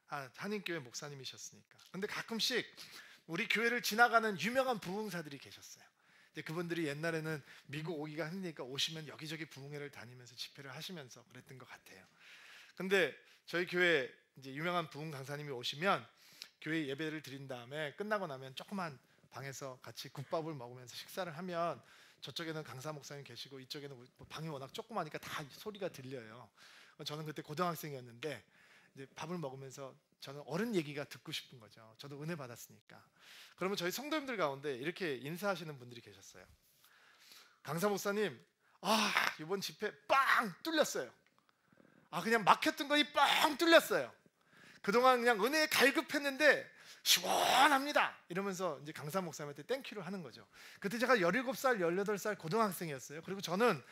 한인교회 목사님이셨으니까. 근데 가끔씩 우리 교회를 지나가는 유명한 부흥사들이 계셨어요. 그분들이 옛날에는 미국 오기가 힘드니까 오시면 여기저기 부흥회를 다니면서 집회를 하시면서 그랬던 것 같아요. 근데 저희 교회 이제 유명한 부흥 강사님이 오시면 교회 예배를 드린 다음에 끝나고 나면 조그만 방에서 같이 국밥을 먹으면서 식사를 하면, 저쪽에는 강사 목사님 계시고 이쪽에는 방이 워낙 조그마니까 다 소리가 들려요. 저는 그때 고등학생이었는데 이제 밥을 먹으면서 저는 어른 얘기가 듣고 싶은 거죠. 저도 은혜 받았으니까. 그러면 저희 성도님들 가운데 이렇게 인사하시는 분들이 계셨어요. 강사 목사님, 이번 집회 빵 뚫렸어요. 그냥 막혔던 거이 빵 뚫렸어요. 그동안 그냥 은혜에 갈급했는데 시원합니다, 이러면서 이제 강사 목사님한테 땡큐를 하는 거죠. 그때 제가 17살, 18살 고등학생이었어요. 그리고 저는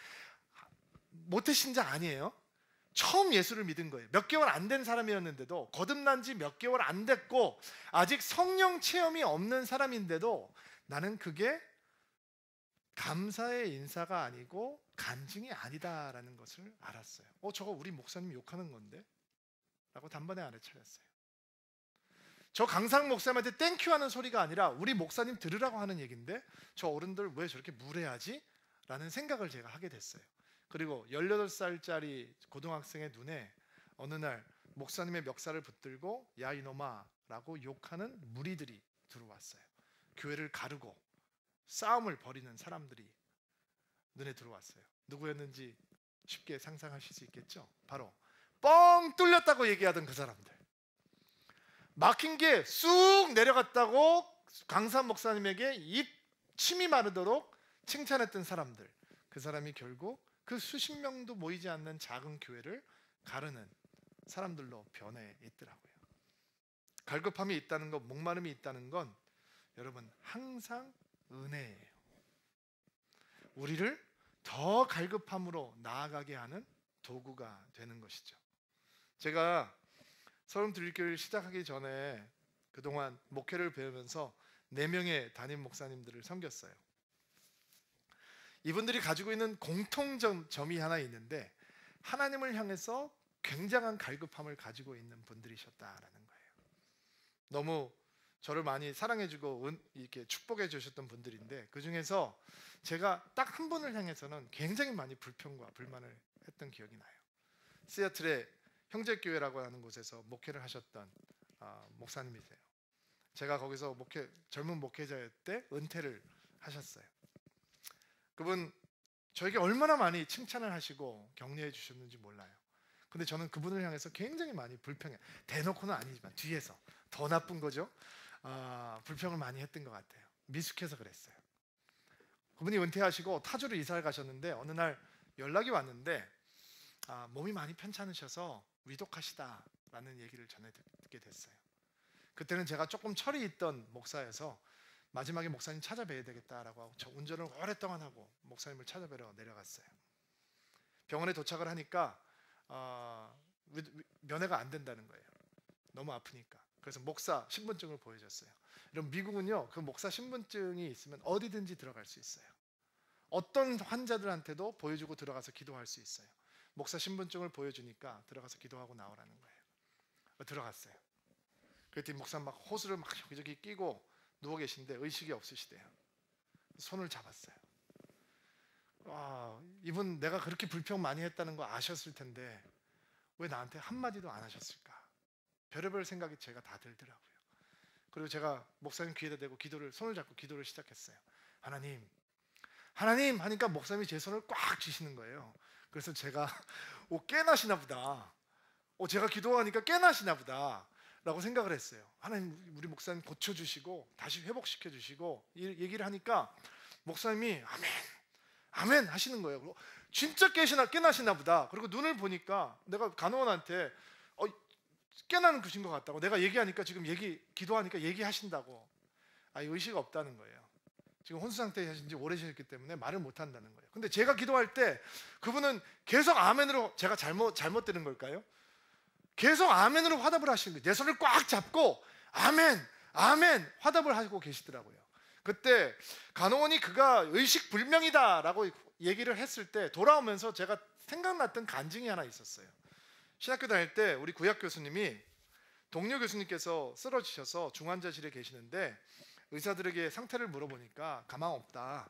모태신자 아니에요. 처음 예수를 믿은 거예요. 몇 개월 안 된 사람이었는데도, 거듭난 지 몇 개월 안 됐고 아직 성령 체험이 없는 사람인데도 나는 그게 감사의 인사가 아니고 간증이 아니다라는 것을 알았어요. 저거 우리 목사님 욕하는 건데? 라고 단번에 알아차렸어요. 저 강상 목사님한테 땡큐 하는 소리가 아니라 우리 목사님 들으라고 하는 얘기인데, 저 어른들 왜 저렇게 무례하지? 라는 생각을 제가 하게 됐어요. 그리고 18살짜리 고등학생의 눈에 어느 날 목사님의 멱살을 붙들고 야 이놈아 라고 욕하는 무리들이 들어왔어요. 교회를 가르고 싸움을 벌이는 사람들이 눈에 들어왔어요. 누구였는지 쉽게 상상하실 수 있겠죠? 바로 뻥 뚫렸다고 얘기하던 그 사람들, 막힌 게 쑥 내려갔다고 강사 목사님에게 입 침이 마르도록 칭찬했던 사람들, 그 사람이 결국 그 수십 명도 모이지 않는 작은 교회를 가르는 사람들로 변해 있더라고요. 갈급함이 있다는 것, 목마름이 있다는 건 여러분 항상 은혜예요. 우리를 더 갈급함으로 나아가게 하는 도구가 되는 것이죠. 제가 서울드림교회를 시작하기 전에 그동안 목회를 배우면서 4명의 담임 목사님들을 섬겼어요. 이분들이 가지고 있는 공통점이 하나 있는데, 하나님을 향해서 굉장한 갈급함을 가지고 있는 분들이셨다라는 거예요. 너무 저를 많이 사랑해주고 이렇게 축복해 주셨던 분들인데, 그 중에서 제가 딱 한 분을 향해서는 굉장히 많이 불평과 불만을 했던 기억이 나요. 시애틀의 형제교회라고 하는 곳에서 목회를 하셨던 목사님이세요. 제가 거기서 젊은 목회자였을 때 은퇴를 하셨어요. 그분 저에게 얼마나 많이 칭찬을 하시고 격려해 주셨는지 몰라요. 근데 저는 그분을 향해서 굉장히 많이 불평해, 대놓고는 아니지만 뒤에서 더 나쁜 거죠. 불평을 많이 했던 것 같아요. 미숙해서 그랬어요. 그분이 은퇴하시고 타주로 이사를 가셨는데 어느 날 연락이 왔는데 몸이 많이 편찮으셔서 위독하시다라는 얘기를 전해 듣게 됐어요. 그때는 제가 조금 철이 있던 목사여서 마지막에 목사님 찾아뵈야 되겠다라고 하고 저 운전을 오랫동안 하고 목사님을 찾아뵈러 내려갔어요. 병원에 도착을 하니까 면회가 안 된다는 거예요. 너무 아프니까. 그래서 목사 신분증을 보여줬어요. 여러분, 미국은요, 그 목사 신분증이 있으면 어디든지 들어갈 수 있어요. 어떤 환자들한테도 보여주고 들어가서 기도할 수 있어요. 목사 신분증을 보여주니까 들어가서 기도하고 나오라는 거예요. 들어갔어요. 그랬더니 목사 막 호수를 막 여기저기 끼고 누워 계신데 의식이 없으시대요. 손을 잡았어요. 이분 내가 그렇게 불평 많이 했다는 거 아셨을 텐데 왜 나한테 한마디도 안 하셨을까? 별의별 생각이 제가 다 들더라고요. 그리고 제가 목사님 귀에다 대고 손을 잡고 기도를 시작했어요. 하나님 하니까 목사님이 제 손을 꽉 쥐시는 거예요. 그래서 제가 깨나시나 보다. 제가 기도하니까 깨나시나 보다 라고 생각을 했어요. 하나님 우리 목사님 고쳐주시고 다시 회복시켜주시고 얘기를 하니까 목사님이 아멘 하시는 거예요. 진짜 깨나시나 보다. 그리고 눈을 보니까 내가 간호원한테 깨나는 것인 것 같다고, 내가 얘기하니까 지금 기도하니까 얘기하신다고. 의식 없다는 거예요. 지금 혼수 상태에 하신 지 오래되셨기 때문에 말을 못 한다는 거예요. 근데 제가 기도할 때 그분은 계속 아멘으로, 제가 잘못 들은 걸까요? 계속 아멘으로 화답을 하시는 거예요. 내 손을 꽉 잡고 아멘 화답을 하고 계시더라고요. 그때 간호원이 그가 의식불명이다라고 얘기를 했을 때 돌아오면서 제가 생각났던 간증이 하나 있었어요. 신학교 다닐 때 우리 구약 교수님이 동료 교수님께서 쓰러지셔서 중환자실에 계시는데 의사들에게 상태를 물어보니까 가망 없다,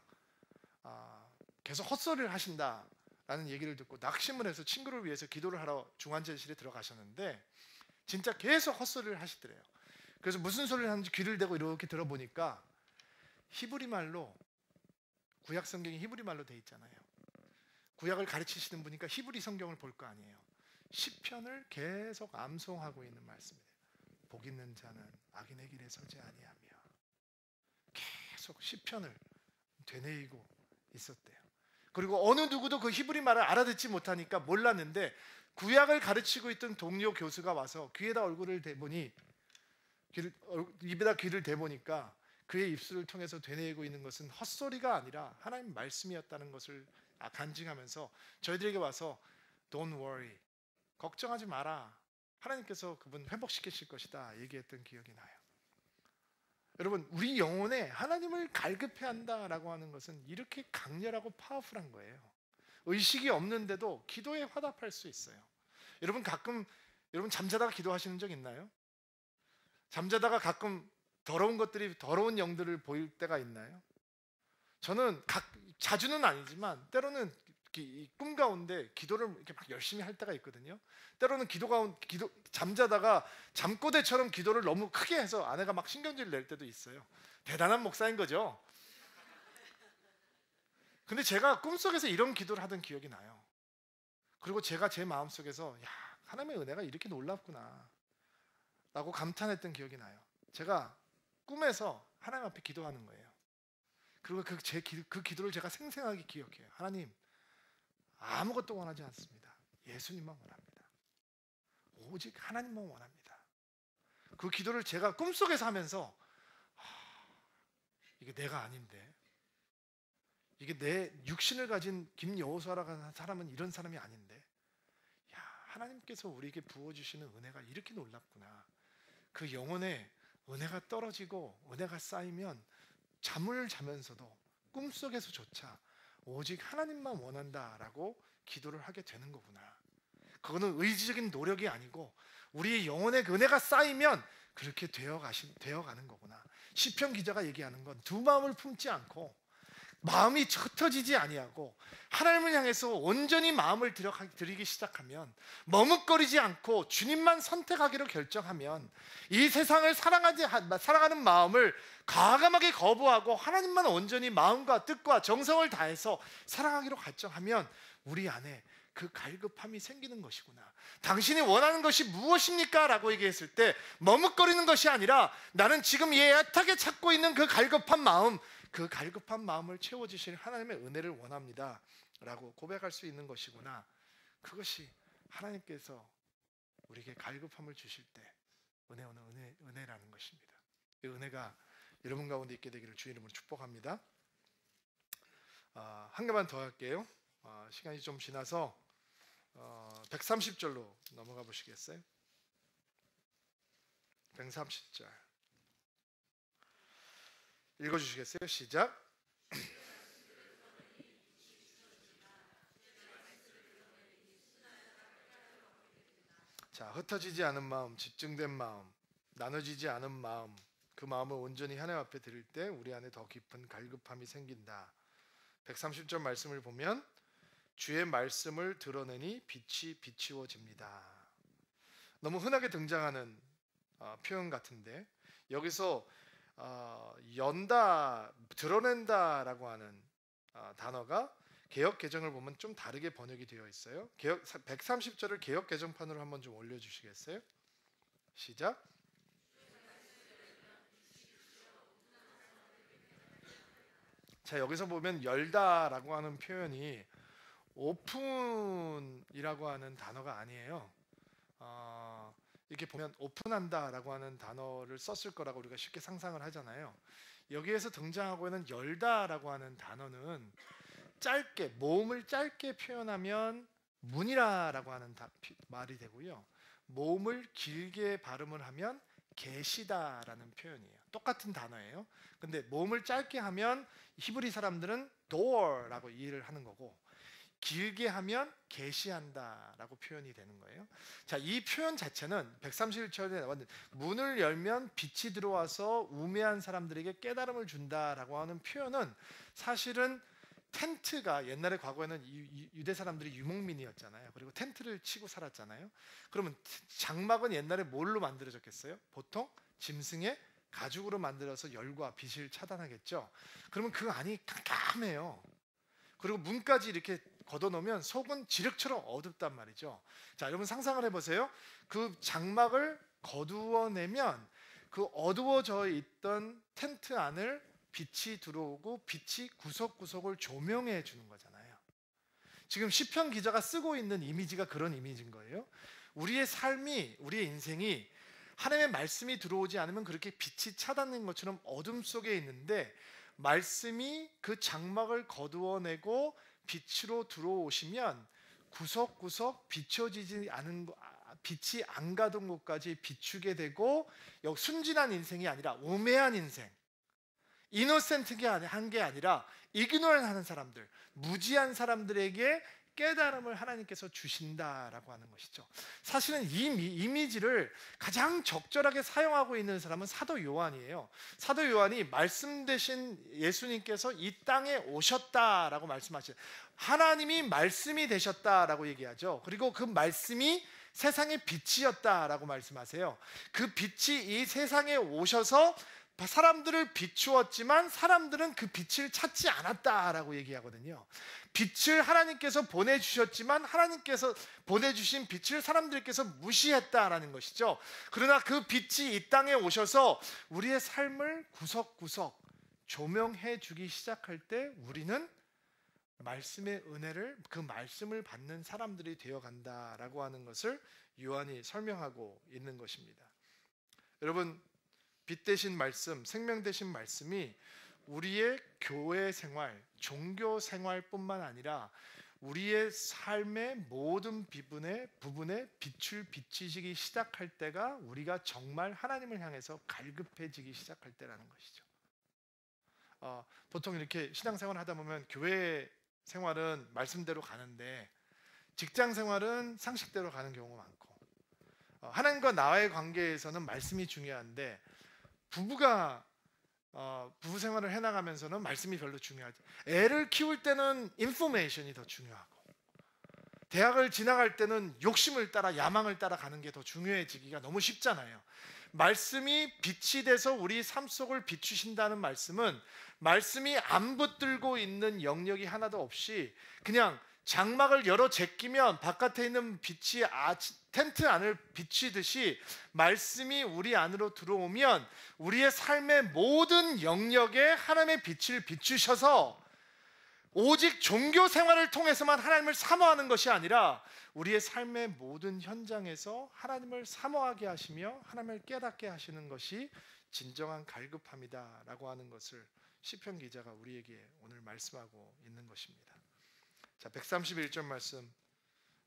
계속 헛소리를 하신다 라는 얘기를 듣고 낙심을 해서 친구를 위해서 기도를 하러 중환자실에 들어가셨는데 진짜 계속 헛소리를 하시더래요. 그래서 무슨 소리를 하는지 귀를 대고 이렇게 들어보니까 히브리 말로, 구약 성경이 히브리 말로 돼 있잖아요. 구약을 가르치시는 분이니까 히브리 성경을 볼 거 아니에요. 시편을 계속 암송하고 있는 말씀이에요. 복 있는 자는 악인의 길에 서지 아니하며, 계속 시편을 되뇌이고 있었대요. 그리고 어느 누구도 그 히브리 말을 알아듣지 못하니까 몰랐는데 구약을 가르치고 있던 동료 교수가 와서 귀에다 얼굴을 대보니, 입에다 귀를 대보니까 그의 입술을 통해서 되뇌이고 있는 것은 헛소리가 아니라 하나님 말씀이었다는 것을 간증하면서 저희들에게 와서 Don't worry, 걱정하지 마라, 하나님께서 그분 회복시키실 것이다 얘기했던 기억이 나요. 여러분, 우리 영혼에 하나님을 갈급해야 한다라고 하는 것은 이렇게 강렬하고 파워풀한 거예요. 의식이 없는데도 기도에 화답할 수 있어요. 여러분 여러분 잠자다가 기도하시는 적 있나요? 잠자다가 가끔 더러운 영들을 보일 때가 있나요? 저는 자주는 아니지만 때로는 꿈 가운데 기도를 이렇게 막 열심히 할 때가 있거든요. 때로는 잠자다가 잠꼬대처럼 기도를 너무 크게 해서 아내가 막 신경질 낼 때도 있어요. 대단한 목사인 거죠. 근데 제가 꿈속에서 이런 기도를 하던 기억이 나요. 그리고 제가 제 마음속에서 하나님의 은혜가 이렇게 놀랍구나 라고 감탄했던 기억이 나요. 제가 꿈에서 하나님 앞에 기도하는 거예요. 그리고 그 기도를 제가 생생하게 기억해요. 하나님, 아무것도 원하지 않습니다. 예수님만 원합니다. 오직 하나님만 원합니다. 그 기도를 제가 꿈속에서 하면서 이게 내가 아닌데, 이게 내 육신을 가진 김여호수아라고 하는 사람은 이런 사람이 아닌데, 하나님께서 우리에게 부어주시는 은혜가 이렇게 놀랍구나. 그 영혼에 은혜가 떨어지고 은혜가 쌓이면 잠을 자면서도 꿈속에서조차 오직 하나님만 원한다라고 기도를 하게 되는 거구나. 그거는 의지적인 노력이 아니고 우리의 영혼에 은혜가 쌓이면 그렇게 되어가는 거구나. 시편 기자가 얘기하는 건 두 마음을 품지 않고 마음이 흩어지지 아니하고 하나님을 향해서 온전히 마음을 들이기 시작하면, 머뭇거리지 않고 주님만 선택하기로 결정하면, 이 세상을 살아가는 마음을 과감하게 거부하고 하나님만 온전히 마음과 뜻과 정성을 다해서 살아가기로 결정하면 우리 안에 그 갈급함이 생기는 것이구나. 당신이 원하는 것이 무엇입니까? 라고 얘기했을 때 머뭇거리는 것이 아니라 나는 지금 애타게 찾고 있는 그 갈급한 마음을 채워주실 하나님의 은혜를 원합니다 라고 고백할 수 있는 것이구나. 그것이 하나님께서 우리에게 갈급함을 주실 때 은혜라는 것입니다. 이 은혜가 여러분 가운데 있게 되기를 주의 이름으로 축복합니다. 한 개만 더 할게요. 시간이 좀 지나서 130절로 넘어가 보시겠어요? 130절 읽어주시겠어요? 시작. 자, 흩어지지 않은 마음, 집중된 마음, 나눠지지 않은 마음, 그 마음을 온전히 하나님 앞에 드릴 때 우리 안에 더 깊은 갈급함이 생긴다. 130절 말씀을 보면 주의 말씀을 드러내니 빛이 비추어집니다. 너무 흔하게 등장하는 표현 같은데 여기서 연다, 드러낸다라고 하는 단어가 개역 개정을 보면 좀 다르게 번역이 되어 있어요. 130절을 개역 개정판으로 한번 좀 올려주시겠어요? 시작. 자, 여기서 보면 열다라고 하는 표현이 오픈이라고 하는 단어가 아니에요. 이렇게 보면 오픈한다라고 하는 단어를 썼을 거라고 우리가 쉽게 상상을 하잖아요. 여기에서 등장하고 있는 열다라고 하는 단어는 짧게, 모음을 짧게 표현하면 문이라라고 하는 말이 되고요. 모음을 길게 발음을 하면 계시다라는 표현이에요. 똑같은 단어예요. 근데 모음을 짧게 하면 히브리 사람들은 door라고 이해를 하는 거고, 길게 하면 계시한다라고 표현이 되는 거예요. 자, 이 표현 자체는 131절에 문을 열면 빛이 들어와서 우매한 사람들에게 깨달음을 준다라고 하는 표현은 사실은 텐트가 옛날에 과거에는 유대 사람들이 유목민이었잖아요. 그리고 텐트를 치고 살았잖아요. 그러면 장막은 옛날에 뭘로 만들어졌겠어요? 보통 짐승의 가죽으로 만들어서 열과 빛을 차단하겠죠. 그러면 그 안이 깜깜해요. 그리고 문까지 이렇게 걷어놓으면 속은 지륵처럼 어둡단 말이죠. 자, 여러분 상상을 해보세요. 그 장막을 거두어내면 그 어두워져 있던 텐트 안을 빛이 들어오고 빛이 구석구석을 조명해 주는 거잖아요. 지금 시편 기자가 쓰고 있는 이미지가 그런 이미지인 거예요. 우리의 삶이, 우리의 인생이 하나님의 말씀이 들어오지 않으면 그렇게 빛이 차단된 것처럼 어둠 속에 있는데, 말씀이 그 장막을 거두어내고 빛으로 들어오시면 구석구석 비춰지지 않은, 빛이 안 가던 곳까지 비추게 되고, 순진한 인생이 아니라 우매한 인생, 이노센트한 게 아니라 이그노런하는 사람들, 무지한 사람들에게 깨달음을 하나님께서 주신다라고 하는 것이죠. 사실은 이 이미지를 가장 적절하게 사용하고 있는 사람은 사도 요한이에요. 사도 요한이 말씀 되신 예수님께서 이 땅에 오셨다라고 말씀하시죠. 하나님이 말씀이 되셨다라고 얘기하죠. 그리고 그 말씀이 세상의 빛이었다라고 말씀하세요. 그 빛이 이 세상에 오셔서 사람들을 비추었지만 사람들은 그 빛을 찾지 않았다라고 얘기하거든요. 빛을 하나님께서 보내주셨지만 하나님께서 보내주신 빛을 사람들께서 무시했다라는 것이죠. 그러나 그 빛이 이 땅에 오셔서 우리의 삶을 구석구석 조명해 주기 시작할 때 우리는 말씀의 은혜를, 그 말씀을 받는 사람들이 되어간다라고 하는 것을 요한이 설명하고 있는 것입니다. 여러분, 빛 되신 말씀, 생명 되신 말씀이 우리의 교회 생활, 종교 생활뿐만 아니라 우리의 삶의 모든 부분에 빛을 비치시기 시작할 때가 우리가 정말 하나님을 향해서 갈급해지기 시작할 때라는 것이죠. 보통 이렇게 신앙생활 하다 보면 교회 생활은 말씀대로 가는데 직장 생활은 상식대로 가는 경우가 많고, 하나님과 나와의 관계에서는 말씀이 중요한데 부부가 부부 생활을 해나가면서는 말씀이 별로 중요하지. 애를 키울 때는 인포메이션이 더 중요하고, 대학을 지나갈 때는 욕심을 따라, 야망을 따라 가는 게 더 중요해지기가 너무 쉽잖아요. 말씀이 빛이 돼서 우리 삶 속을 비추신다는 말씀은 말씀이 안 붙들고 있는 영역이 하나도 없이 그냥 장막을 열어 제끼면 바깥에 있는 빛이 텐트 안을 비치듯이 말씀이 우리 안으로 들어오면 우리의 삶의 모든 영역에 하나님의 빛을 비추셔서 오직 종교 생활을 통해서만 하나님을 사모하는 것이 아니라 우리의 삶의 모든 현장에서 하나님을 사모하게 하시며 하나님을 깨닫게 하시는 것이 진정한 갈급함이다라고 하는 것을 시편 기자가 우리에게 오늘 말씀하고 있는 것입니다. 자, 131절 말씀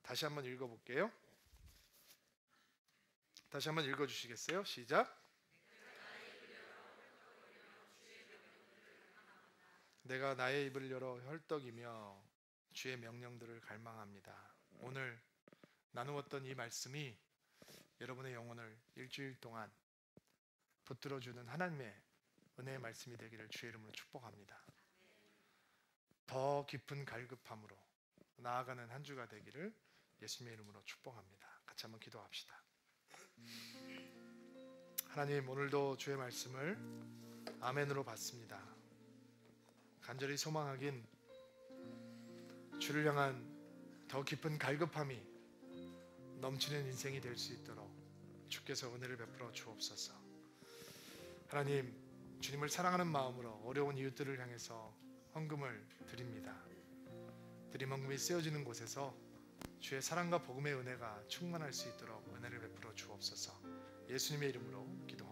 다시 한번 읽어볼게요. 다시 한번 읽어주시겠어요? 시작. 내가 나의 입을 열어 헐떡이며 주의 명령들을 갈망합니다. 오늘 나누었던 이 말씀이 여러분의 영혼을 일주일 동안 붙들어주는 하나님의 은혜의 말씀이 되기를 주의 이름으로 축복합니다. 더 깊은 갈급함으로 나아가는 한 주가 되기를 예수님의 이름으로 축복합니다. 같이 한번 기도합시다. 하나님, 오늘도 주의 말씀을 아멘으로 받습니다. 간절히 소망하긴 주를 향한 더 깊은 갈급함이 넘치는 인생이 될 수 있도록 주께서 은혜를 베풀어 주옵소서. 하나님, 주님을 사랑하는 마음으로 어려운 이웃들을 향해서 헌금을 드립니다. 드림 헌금이 쓰여지는 곳에서 주의 사랑과 복음의 은혜가 충만할 수 있도록 은혜를 베풀어 주옵소서. 예수님의 이름으로 기도합니다.